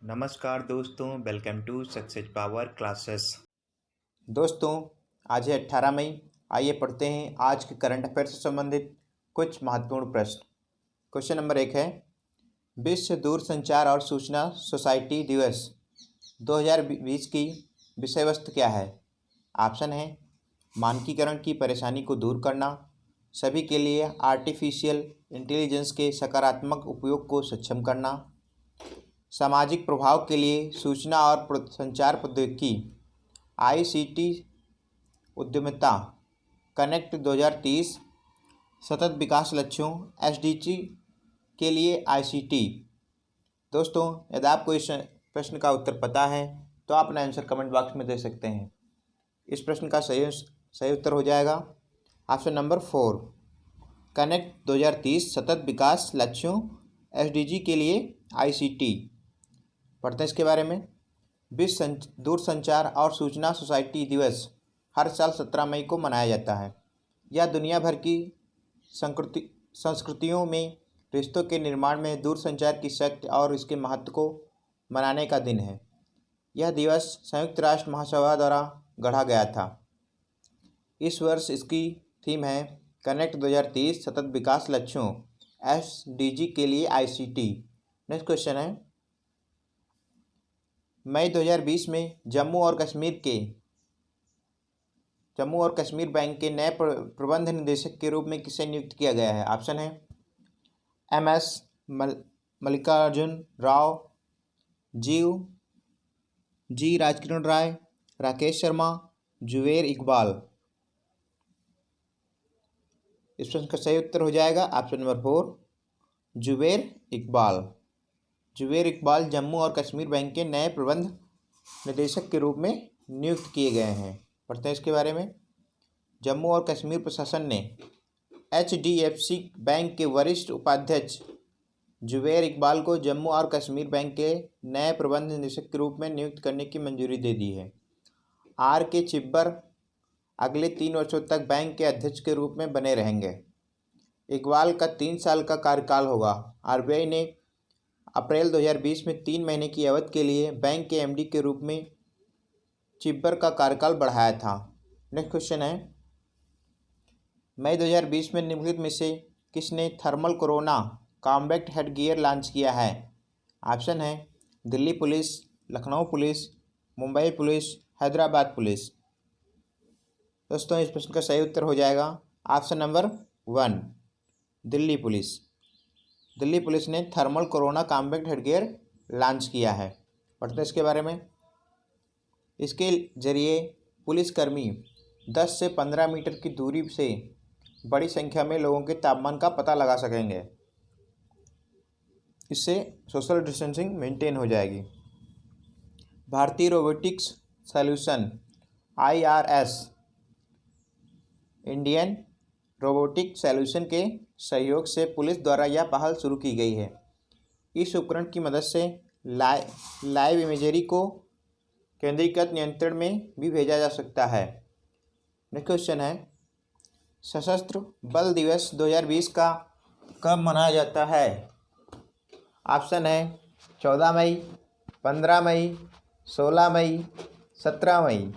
नमस्कार दोस्तों, welcome to success power classes. दोस्तों, आज है 18 मई। आइए पढ़ते हैं आज के करंट अफेयर से संबंधित कुछ महत्वपूर्ण प्रश्न। क्वेश्चन नंबर 1 है, विश्व दूरसंचार और सूचना सोसाइटी दिवस 2020 की विषय वस्तु क्या है? ऑप्शन है मानकीकरण की परेशानी को दूर करना, सभी के लिए आर्टिफिशियल इंटेलिजेंस के सकारात्मक उपयोग को सक्षम करना, सामाजिक प्रभाव के लिए सूचना और संचार प्रौद्योगिकी ICT उद्यमिता, कनेक्ट 2030, सतत विकास लक्ष्यों SDG के लिए ICT। दोस्तों, यदि आपको इस प्रश्न का उत्तर पता है तो आप अपना आंसर कमेंट बॉक्स में दे सकते हैं। इस प्रश्न का सही उत्तर हो जाएगा ऑप्शन नंबर 4, कनेक्ट 2030, सतत विकास लक्ष्यों SDG के लिए ICT। पढ़ते हैं इसके बारे में। विश्व दूरसंचार और सूचना सोसाइटी दिवस हर साल 17 मई को मनाया जाता है। यह दुनिया भर की संस्कृतियों में रिश्तों के निर्माण में दूरसंचार की शक्ति और इसके महत्व को मनाने का दिन है। यह दिवस संयुक्त राष्ट्र महासभा द्वारा गढ़ा गया था। इस वर्ष इसकी थीम है कनेक्ट 2030, सतत विकास लक्ष्यों SDG के लिए ICT। नेक्स्ट क्वेश्चन है, मई 2020 में जम्मू और कश्मीर बैंक के नए प्रबंध निदेशक के रूप में किसे नियुक्त किया गया है? ऑप्शन है MS मल्लिकार्जुन राव, जी राजकिरण राय, राकेश शर्मा, जुबेर इकबाल। इस प्रश्न का सही उत्तर हो जाएगा ऑप्शन नंबर 4, जुबेर इकबाल। जुबेर इकबाल जम्मू और कश्मीर बैंक के नए प्रबंध निदेशक के रूप में नियुक्त किए गए हैं। पढ़ते हैं इसके बारे में। जम्मू और कश्मीर प्रशासन ने HDFC बैंक के वरिष्ठ उपाध्यक्ष जुबेर इकबाल को जम्मू और कश्मीर बैंक के नए प्रबंध निदेशक के रूप में नियुक्त करने की मंजूरी दे दी है। RK चिब्बर अगले 3 वर्षों तक बैंक के अध्यक्ष के रूप में बने रहेंगे। इकबाल का 3 साल का कार्यकाल होगा। RBI ने अप्रैल 2020 में 3 महीने की अवधि के लिए बैंक के MD के रूप में चिब्बर का कार्यकाल बढ़ाया था। नेक्स्ट क्वेश्चन है, मई 2020 में निम्नलिखित में से किसने thermal corona combat headgear launch किया है? ऑप्शन है Delhi police, Lucknow police, Mumbai police, Hyderabad police. दोस्तों, इस प्रश्न का सही उत्तर हो जाएगा option number 1, Delhi police. Delhi police ने thermal corona combat headgear launch किया है। पढ़ते हैं इसके बारे में। इसके जरिए पुलिसकर्मी 10 से 15 मीटर की दूरी से बड़ी संख्या में लोगों के तापमान का पता लगा सकेंगे। इससे सोशल डिस्टेंसिंग मेंटेन हो जाएगी। भारतीय robotics solution IRS, Indian robotic solution के सहयोग से पुलिस द्वारा यह पहल शुरू की गई है। इस उपकरण की मदद से लाइव इमेजरी को केंद्रीकृत नियंत्रण में भी भेजा जा सकता है। नेक्स्ट क्वेश्चन है, सशस्त्र बल दिवस 2020 का कब मनाया जाता है? ऑप्शन है 14 मई, 15 मई, 16 मई, 17 मई।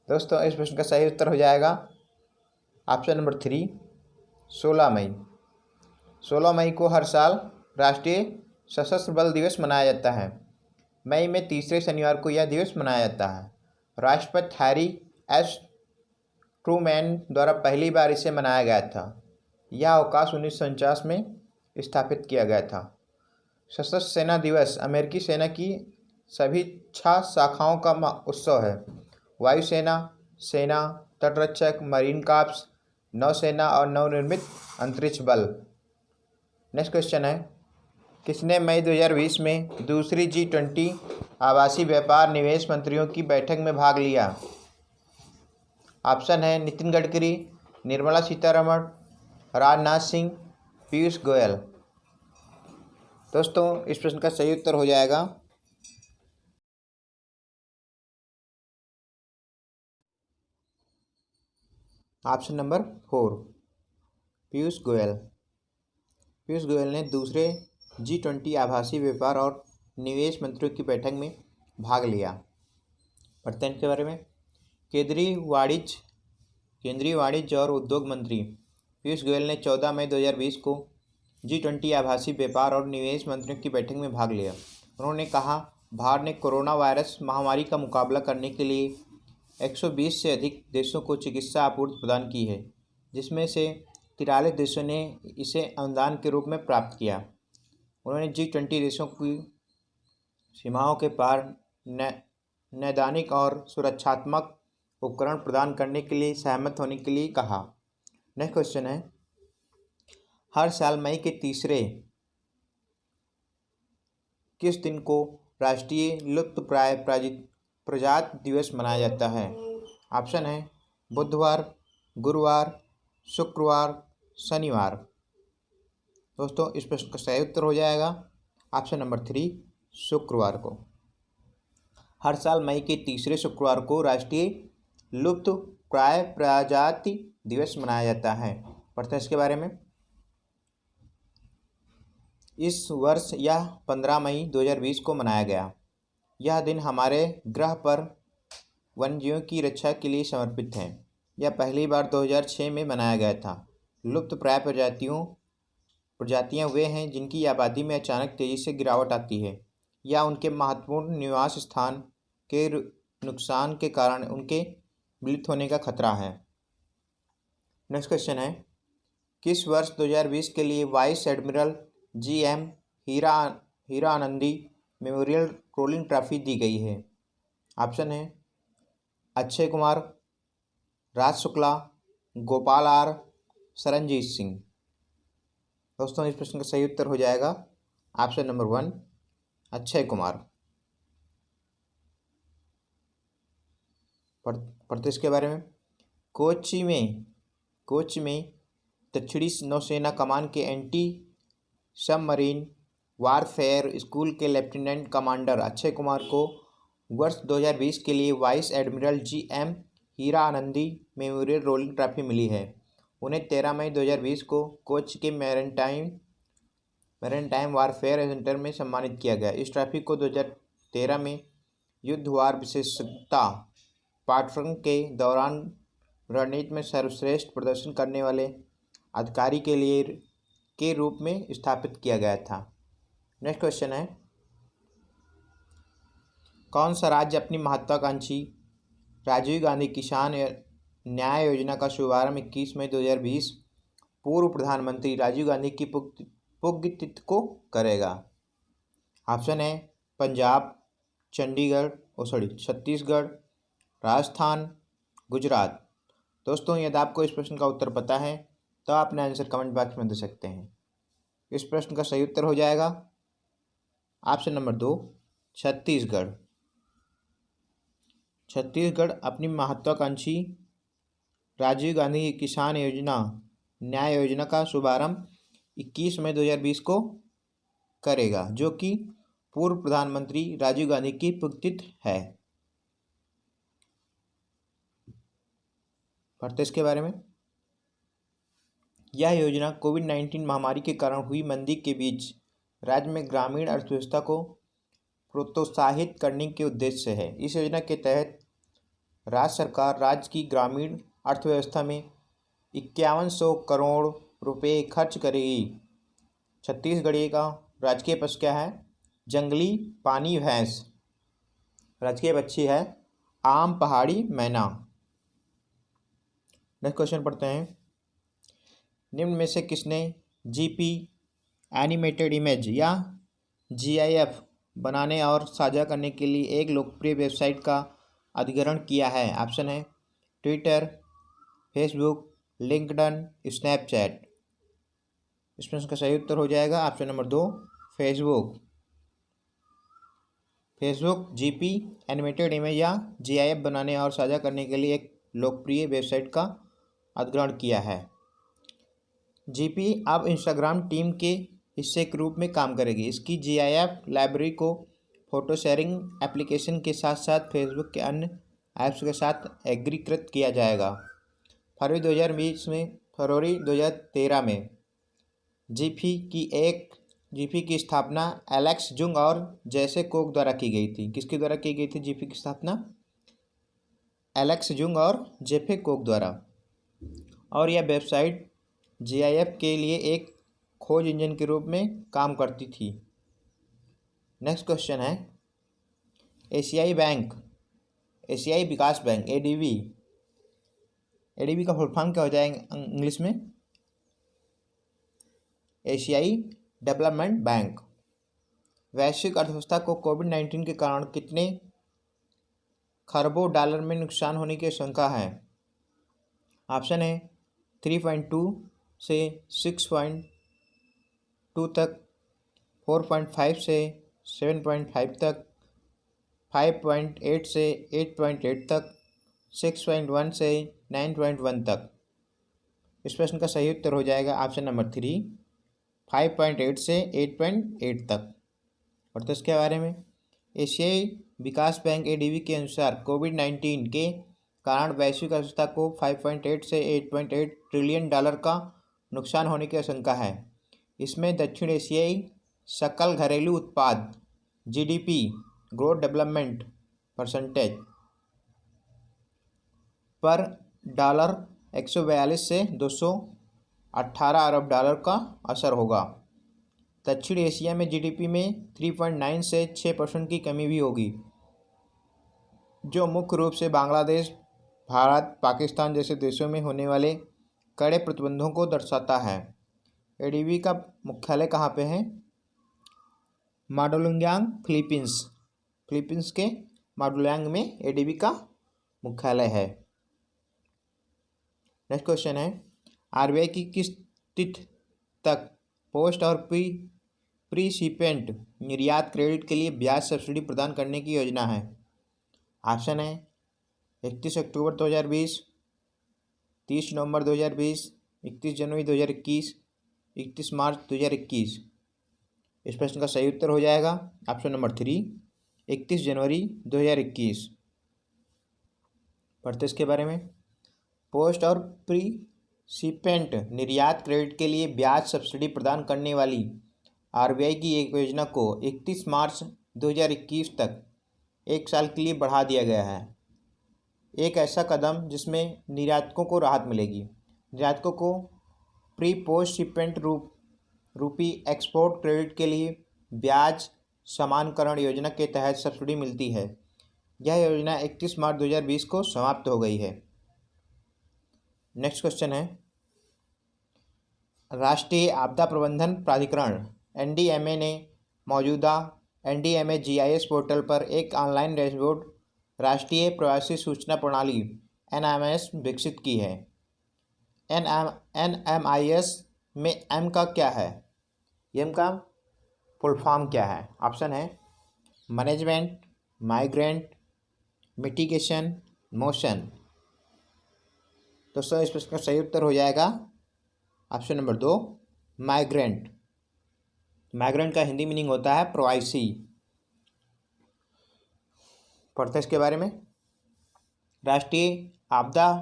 दोस्तों, इस प्रश्न का सही उत्तर हो जाएगा ऑप्शन नंबर 3, 16 मई। 16 मई को हर साल राष्ट्रीय सशस्त्र बल दिवस मनाया जाता है। मई में तीसरे शनिवार को यह दिवस मनाया जाता है। राष्ट्रपति हैरी S. ट्रूमैन द्वारा पहली बार इसे मनाया गया था। यह अवकाश 1949 में स्थापित किया गया था। सशस्त्र सेना दिवस अमेरिकी सेना की सभी 6 शाखाओं का उत्सव है। वायुसेना, सेना, तटरक्षक, मरीन कॉर्प्स, नौसेना और नवनिर्मित अंतरिक्ष बल। नेक्स्ट क्वेश्चन है, किसने मई 2020 में दूसरी G20 आभासी व्यापार निवेश मंत्रियों की बैठक में भाग लिया? ऑप्शन है नितिन गडकरी, निर्मला सीतारमण, राजनाथ सिंह, पीयूष गोयल। दोस्तों, इस प्रश्न का सही उत्तर हो जाएगा ऑप्शन नंबर 4, पीयूष गोयल। पीयूष गोयल ने दूसरे G20 आभासी व्यापार और निवेश मंत्रियों की बैठक में भाग लिया। पढ़ते हैं इसके बारे में। केंद्रीय वाणिज्य और उद्योग मंत्री पीयूष गोयल ने 14 मई 2020 को G20 आभासी व्यापार और निवेश मंत्रियों की बैठक में भाग लिया। उन्होंने कहा, भारत ने कोरोना वायरस महामारी का मुकाबला करने के लिए 120 से अधिक देशों को चिकित्सा आपूर्ति प्रदान की है, जिसमें से 43 देशों ने इसे अनुदान के रूप में प्राप्त किया। उन्होंने G20 देशों की सीमाओं के पार नैदानिक और सुरक्षात्मक उपकरण प्रदान करने के लिए सहमत होने के लिए कहा। नेक्स्ट क्वेश्चन है, हर साल मई के तीसरे किस दिन को राष्ट्रीय लुप्तप्राय प्रजाति दिवस मनाया जाता है? ऑप्शन है बुधवार, गुरुवार, शुक्रवार, शनिवार। दोस्तों, इस प्रश्न का सही उत्तर हो जाएगा ऑप्शन नंबर 3, शुक्रवार को। हर साल मई के तीसरे शुक्रवार को राष्ट्रीय लुप्तप्राय प्रजाति दिवस मनाया जाता है। पढ़ते हैं इसके बारे में। इस वर्ष यह 15 मई 2020 को मनाया गया। यह दिन हमारे ग्रह पर वन्यजीवों की रक्षा के लिए समर्पित है। यह पहली बार 2006 में मनाया गया था। लुप्तप्राय प्रजातियां वे हैं जिनकी आबादी में अचानक तेजी से गिरावट आती है या उनके महत्वपूर्ण निवास स्थान के नुकसान के कारण उनके विलुप्त होने का खतरा है। नेक्स्ट क्वेश्चन है, किस वर्ष 2020 के लिए vice admiral GM Hiranandani memorial rolling trophy दी गई है? ऑप्शन है अक्षय कुमार, राज शुक्ला, गोपाल R, सरनजीत सिंह। दोस्तों, इस प्रश्न का सही उत्तर हो जाएगा ऑप्शन नंबर 1, अक्षय कुमार। पढ़ते इसके बारे में। कोच्चि में दक्षिणी नौसेना कमान के एंटी सबमरीन वारफेयर स्कूल के लेफ्टिनेंट कमांडर अक्षय कुमार को वर्ष 2020 के लिए vice admiral GM Hiranandani memorial rolling trophy मिली है। उन्हें 13 मई 2020 को कोच्चि के मैरीटाइम वारफेयर सेंटर में सम्मानित किया गया। इस ट्रॉफी को 2013 में युद्ध वार विशेषज्ञता पाठ्यक्रम के दौरान रणनीति में सर्वश्रेष्ठ प्रदर्शन करने वाले अधिकारी के रूप में स्थापित किया गया था। नेक्स्ट क्वेश्चन है, कौन सा राज्य अपनी महत्वाकांक्षी राजीव गांधी किसान न्याय योजना का शुभारंभ 21 मई 2020 पूर्व प्रधानमंत्री राजीव गांधी की पुण्यतिथि को करेगा? ऑप्शन है पंजाब, छत्तीसगढ़, राजस्थान, गुजरात। दोस्तों, यदि आपको इस प्रश्न का उत्तर पता है तो आप अपना आंसर कमेंट बॉक्स में दे सकते हैं। इस प्रश्न का सही उत्तर हो जाएगा ऑप्शन नंबर 2, छत्तीसगढ़। छत्तीसगढ़ अपनी महत्वाकांक्षी राजीव गांधी किसान न्याय योजना का शुभारंभ 21 मई 2020 को करेगा, जो कि पूर्व प्रधानमंत्री राजीव गांधी की पुण्यतिथि है। पढ़ते इसके बारे में। यह योजना कोविड-19 महामारी के कारण हुई मंदी के बीच राज्य में ग्रामीण अर्थव्यवस्था को प्रोत्साहित करने के उद्देश्य से है। इस योजना के तहत राज्य सरकार राज्य की ग्रामीण अर्थव्यवस्था में 5100 करोड़ रुपए खर्च करेगी। छत्तीसगढ़ का राजकीय पशु क्या है? जंगली पानी भैंस। राजकीय पक्षी है आम पहाड़ी मैना। नेक्स्ट क्वेश्चन पढ़ते हैं, निम्न में से किसने GP एनिमेटेड इमेज या GIF बनाने और साझा करने के लिए एक लोकप्रिय वेबसाइट का अधिग्रहण किया है? ऑप्शन है ट्विटर, फेसबुक, लिंक्डइन, स्नैपचैट। इस प्रश्न का सही उत्तर हो जाएगा option number 2, Facebook. GP animated image या GIF बनाने और साझा करने के लिए एक लोकप्रिय वेबसाइट का अधिग्रहण किया है। GP अब इंस्टाग्राम टीम के हिस्से के रूप में काम करेगी। इसकी GIF लाइब्रेरी को फोटो शेयरिंग एप्लीकेशन के साथ साथ फेसबुक के अन्य ऐप्स के साथ एकीकृत किया जाएगा। फरवरी 2013 में GP की एक जीपी की स्थापना एलेक्स जुंग और जैसे कोक द्वारा की गई थी। किसके द्वारा की गई थी जीपी की स्थापना? एलेक्स जुंग और जेफे कोक द्वारा। और यह वेबसाइट जीआईएफ के लिए एक खोज इंजन के रूप में काम करती थी। नेक्स्ट क्वेश्चन है, एशियाई बैंक, एशियाई विकास बैंक एडीबी, एडीबी का फुल फॉर्म क्या हो जाएगा इंग्लिश में? एशियाई डेवलपमेंट बैंक। वैश्विक अर्थव्यवस्था को कोविड-19 के कारण कितने खरबों डॉलर में नुकसान होने की आशंका है? ऑप्शन है 3.2 से 6.2 तक, 4.5 से 7.5 तक, 5.8 से 8.8 तक, 6.1 से 9.1 तक। इस प्रश्न का सही उत्तर हो जाएगा ऑप्शन नंबर 3, 5.8 से 8.8 तक। और तो इसके बारे में, एशियाई विकास बैंक एडीबी के अनुसार कोविड-19 के कारण वैश्विक अर्थव्यवस्था को 5.8 से 8.8 ट्रिलियन डॉलर का नुकसान होने की आशंका है। इसमें दक्षिण एशियाई सकल घरेलू उत्पाद जीडीपी ग्रोथ डेवलपमेंट परसेंटेज पर डॉलर 142 से 218 अरब डॉलर का असर होगा। दक्षिण एशिया में जीडीपी में 3.9 से 6% की कमी भी होगी, जो मुख्य रूप से बांग्लादेश, भारत, पाकिस्तान जैसे देशों में होने वाले कड़े प्रतिबंधों को दर्शाता है। एडीबी का मुख्यालय कहाँ पे है? माडुलुंग्यांग, फिलीपींस। फिलीपींस के माडुलुंग्यांग में एडीबी का मुख्यालय है। नेक्स्ट क्वेश्चन है, आरबीआई की किस तिथि तक पोस्ट और प्रीशिपेंट निर्यात क्रेडिट के लिए ब्याज सब्सिडी प्रदान करने की योजना है? ऑप्शन है 31 अक्टूबर 2020, 30 नवंबर 2020, 31 जनवरी 2021, 31 मार्च 2021। इस प्रश्न का सही उत्तर हो जाएगा ऑप्शन नंबर 3, 31 जनवरी 2021। पढ़ते इसके बारे में, पोस्ट और प्रीशिपेंट निर्यात क्रेडिट के लिए ब्याज सब्सिडी प्रदान करने वाली आरबीआई की एक योजना को 31 मार्च 2021 तक एक साल के लिए बढ़ा दिया गया है। एक ऐसा कदम जिसमें निर्यातकों को राहत मिलेगी। निर्यातकों को प्री पोस्ट शिपमेंट रूपी एक्सपोर्ट क्रेडिट के लिए ब्याज समानकरण योजना के तहत सब्सिडी मिलती है। यह योजना 31 मार्च 2020 को समाप्त हो गई है। नेक्स्ट क्वेश्चन है, राष्ट्रीय आपदा प्रबंधन प्राधिकरण एनडीएमए ने मौजूदा एनडीएमए जीआईएस पोर्टल पर एक ऑनलाइन डैशबोर्ड राष्ट्रीय प्रवासी सूचना प्रणाली एनएमआईएस विकसित की है। एनएमआईएस में एम का क्या है? एम का फुल फॉर्म क्या है? ऑप्शन है मैनेजमेंट, माइग्रेंट, मिटिगेशन, मोशन। दोस्तों इस प्रश्न का सही उत्तर हो जाएगा ऑप्शन नंबर 2, माइग्रेंट। माइग्रेंट का हिंदी मीनिंग होता है प्रवासी। पढ़ते इसके बारे में, राष्ट्रीय आपदा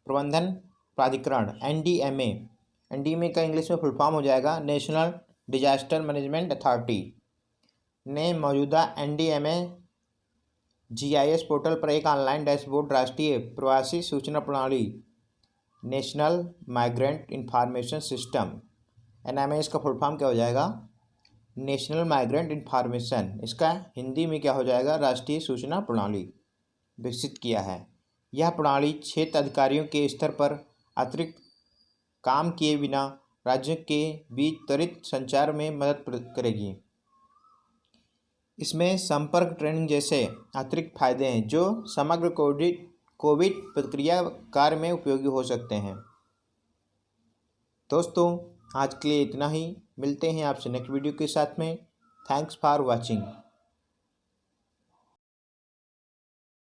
प्रबंधन प्राधिकरण एनडीएमए, एनडीएमए का इंग्लिश में फुल फॉर्म हो जाएगा नेशनल डिजास्टर मैनेजमेंट अथॉरिटी, ने मौजूदा एनडीएमए जीआईएस पोर्टल पर एक ऑनलाइन डैशबोर्ड राष्ट्रीय प्रवासी सूचना प्रणाली national migrant information system NMIS का फुल फॉर्म क्या हो जाएगा? नेशनल माइग्रेंट इंफॉर्मेशन, इसका हिंदी में क्या हो जाएगा? राष्ट्रीय सूचना प्रणाली विकसित किया है। यह प्रणाली क्षेत्र अधिकारियों के स्तर पर अतिरिक्त काम किए बिना राज्यों के बीच त्वरित संचार में मदद करेगी। इसमें संपर्क ट्रेनिंग जैसे अतिरिक्त फायदे हैं जो समग्र कोविड प्रतिक्रिया कार्य में उपयोगी हो सकते हैं। दोस्तों आज के लिए इतना ही, मिलते हैं आपसे नेक्स्ट वीडियो के साथ में। Thanks for watching.